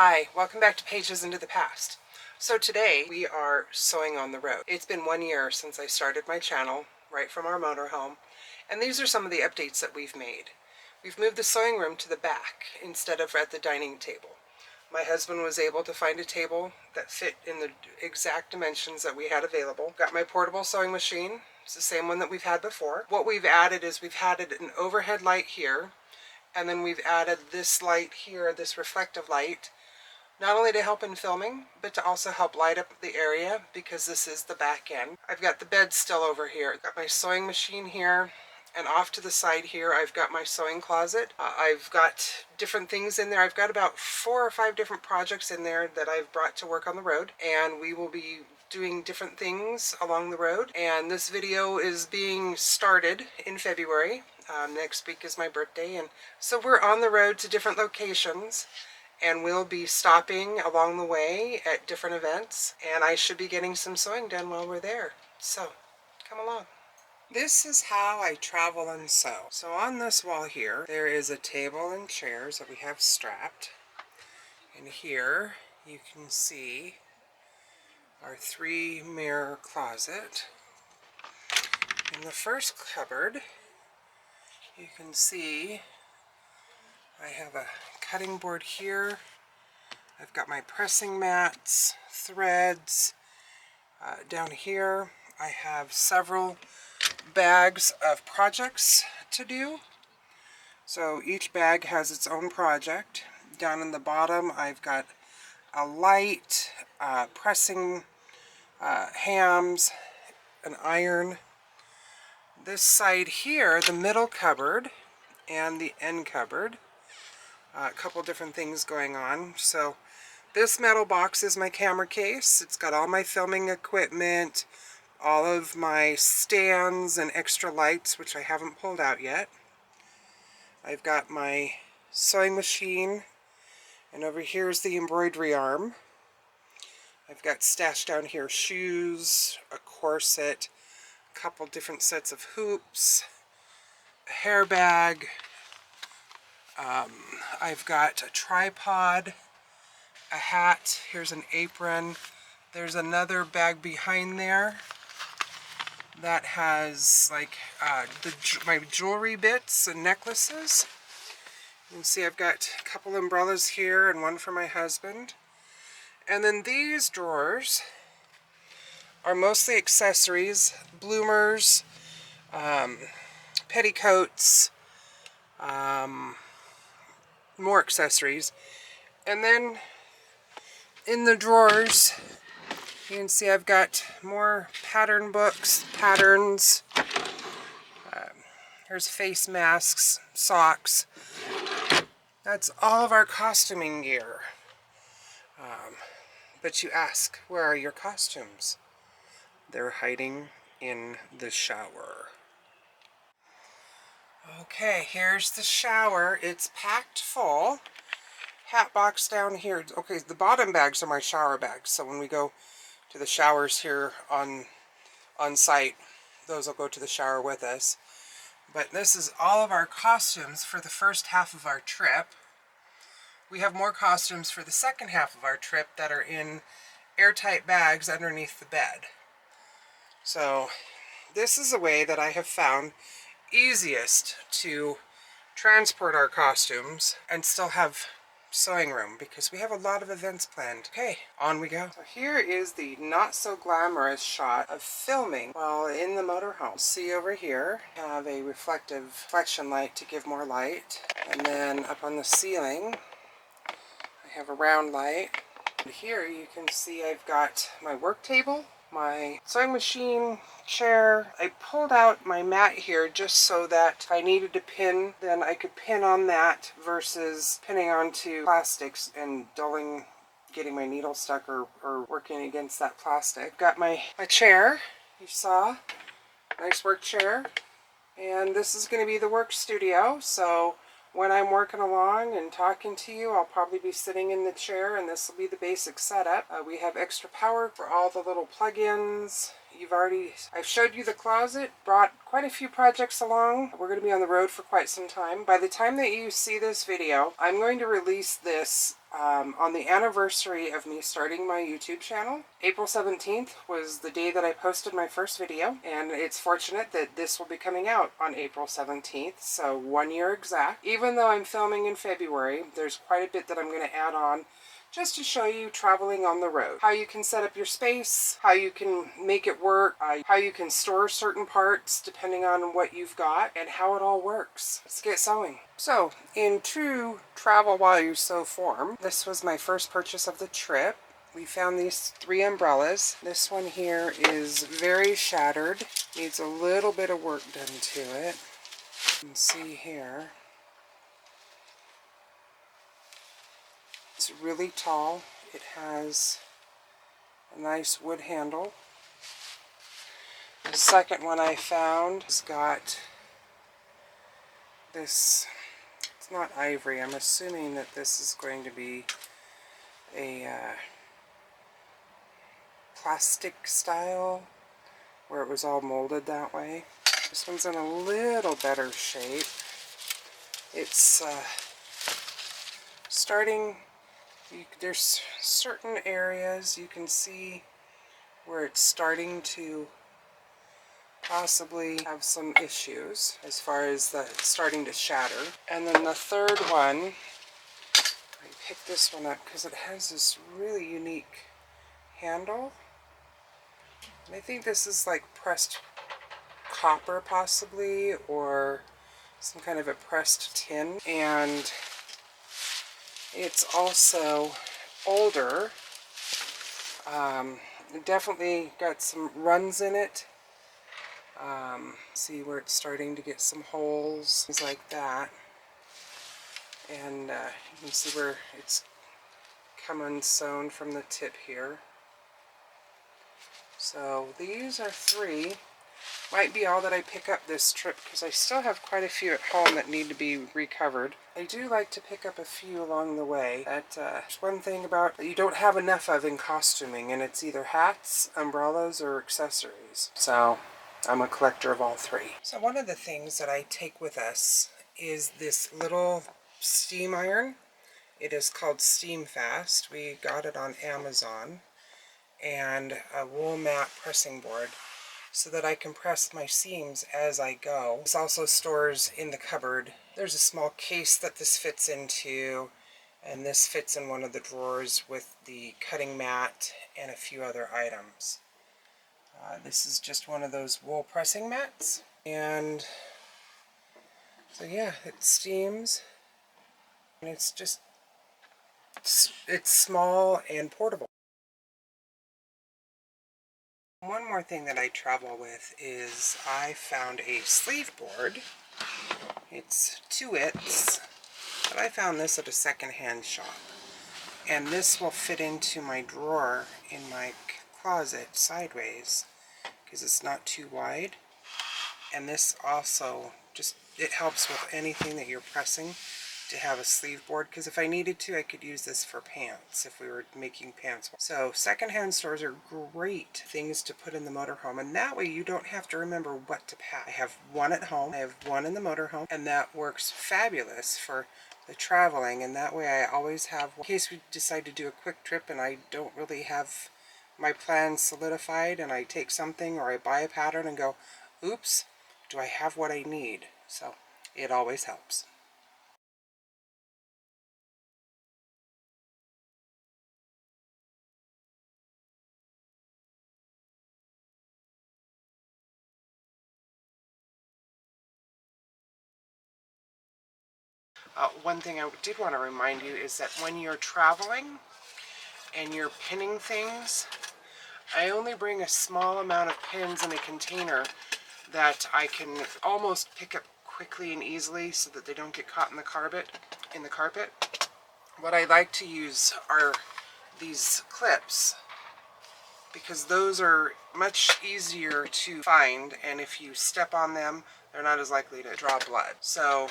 Hi, welcome back to Pages into the Past. So today we are sewing on the road. It's been 1 year since I started my channel, right from our motorhome, and these are some of the updates that we've made. We've moved the sewing room to the back instead of at the dining table. My husband was able to find a table that fit in the exact dimensions that we had available. Got my portable sewing machine. It's the same one that we've had before. What we've added is we've added an overhead light here, and then we've added this light here, this reflective light, not only to help in filming, but to also help light up the area because this is the back end. I've got the bed still over here. I've got my sewing machine here, and off to the side here I've got my sewing closet. I've got different things in there. I've got about 4 or 5 different projects in there that I've brought to work on the road, and we will be doing different things along the road. And this video is being started in February. Next week is my birthday, and so we're on the road to different locations, and we'll be stopping along the way at different events, and I should be getting some sewing done while we're there. So come along. This is how I travel and sew. So on this wall here, there is a table and chairs that we have strapped. And here you can see our 3-mirror closet. In the first cupboard, you can see I have a cutting board here. I've got my pressing mats, threads. Down here I have several bags of projects to do. So each bag has its own project. Down in the bottom I've got a light, pressing hams, an iron. This side here, the middle cupboard and the end cupboard, a couple different things going on. So this metal box is my camera case. It's got all my filming equipment, all of my stands and extra lights, which I haven't pulled out yet. I've got my sewing machine, and over here is the embroidery arm. I've got stashed down here shoes, a corset, a couple different sets of hoops, a hair bag. I've got a tripod, a hat, here's an apron. There's another bag behind there that has like my jewelry bits and necklaces. You can see I've got a couple umbrellas here and one for my husband. And then these drawers are mostly accessories, bloomers, petticoats, more accessories. And then in the drawers you can see I've got more pattern books, patterns. Here's face masks, socks. That's all of our costuming gear. But you ask, where are your costumes? They're hiding in the shower. Okay, here's the shower. It's packed full. Hat box down here. Okay, the bottom bags are my shower bags, so when we go to the showers here on site, those will go to the shower with us. But this is all of our costumes for the first half of our trip. We have more costumes for the second half of our trip that are in airtight bags underneath the bed. So this is a way that I have found easiest to transport our costumes and still have sewing room, because we have a lot of events planned. Okay, on we go. So here is the not so glamorous shot of filming while in the motorhome. See over here, I have a reflection light to give more light, and then up on the ceiling I have a round light. And here you can see I've got my work table, my sewing machine, chair. I pulled out my mat here just so that if I needed to pin, then I could pin on that versus pinning onto plastics and getting my needle stuck or working against that plastic. Got my chair, you saw, nice work chair. And this is going to be the work studio, so when I'm working along and talking to you, I'll probably be sitting in the chair, and this will be the basic setup. We have extra power for all the little plug-ins. I've showed you the closet, brought quite a few projects along. We're going to be on the road for quite some time. By the time that you see this video, I'm going to release this on the anniversary of me starting my YouTube channel. April 17th was the day that I posted my first video, and it's fortunate that this will be coming out on April 17th, so 1 year exact. Even though I'm filming in February, there's quite a bit that I'm going to add on just to show you traveling on the road. How you can set up your space, how you can make it work, how you can store certain parts depending on what you've got, and how it all works. Let's get sewing. So, in true travel while you sew form, this was my first purchase of the trip. We found these 3 umbrellas. This one here is very shattered, needs a little bit of work done to it. You can see here. It's really tall. It has a nice wood handle. The second one I found has got this, it's not ivory, I'm assuming that this is going to be a plastic style where it was all molded that way. This one's in a little better shape. It's starting, there's certain areas you can see where it's starting to possibly have some issues as far as starting to shatter. And then the third one, I picked this one up because it has this really unique handle. And I think this is like pressed copper possibly, or some kind of a pressed tin. And it's also older. It definitely got some runs in it. See where it's starting to get some holes, things like that. And you can see where it's come unsewn from the tip here. So these are 3. Might be all that I pick up this trip because I still have quite a few at home that need to be recovered. I do like to pick up a few along the way. There's one thing about that you don't have enough of in costuming, and it's either hats, umbrellas, or accessories. So I'm a collector of all 3. So one of the things that I take with us is this little steam iron. It is called Steam Fast. We got it on Amazon. And a wool mat pressing board so that I can press my seams as I go. This also stores in the cupboard. There's a small case that this fits into, and this fits in one of the drawers with the cutting mat and a few other items. This is just one of those wool pressing mats, and so yeah, it steams, and it's just, it's small and portable. One more thing that I travel with is I found a sleeve board. It's 2 widths, but I found this at a secondhand shop. And this will fit into my drawer in my closet sideways because it's not too wide. And this also just, it helps with anything that you're pressing to have a sleeve board, because if I needed to, I could use this for pants if we were making pants. So secondhand stores are great things to put in the motorhome, and that way you don't have to remember what to pack. I have one at home, I have one in the motorhome, and that works fabulous for the traveling, and that way I always have, in case we decide to do a quick trip and I don't really have my plans solidified, and I take something or I buy a pattern and go, oops, do I have what I need? So it always helps. One thing I did want to remind you is that when you're traveling and you're pinning things, I only bring a small amount of pins in a container that I can almost pick up quickly and easily so that they don't get caught in the carpet. What I like to use are these clips, because those are much easier to find, and if you step on them, they're not as likely to draw blood. So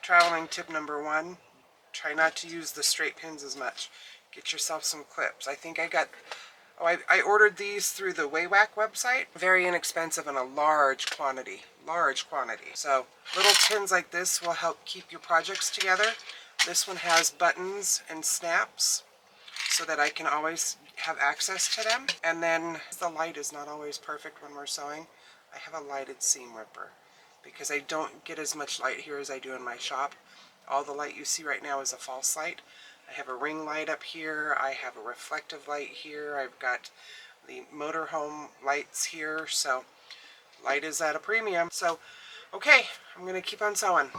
traveling tip number 1, try not to use the straight pins as much. Get yourself some clips. I think I got, I ordered these through the Waywack website. Very inexpensive and a large quantity. So little pins like this will help keep your projects together. This one has buttons and snaps so that I can always have access to them. And then the light is not always perfect when we're sewing. I have a lighted seam ripper because I don't get as much light here as I do in my shop. All the light you see right now is a false light. I have a ring light up here. I have a reflective light here. I've got the motorhome lights here. So light is at a premium. So, okay, I'm going to keep on sewing.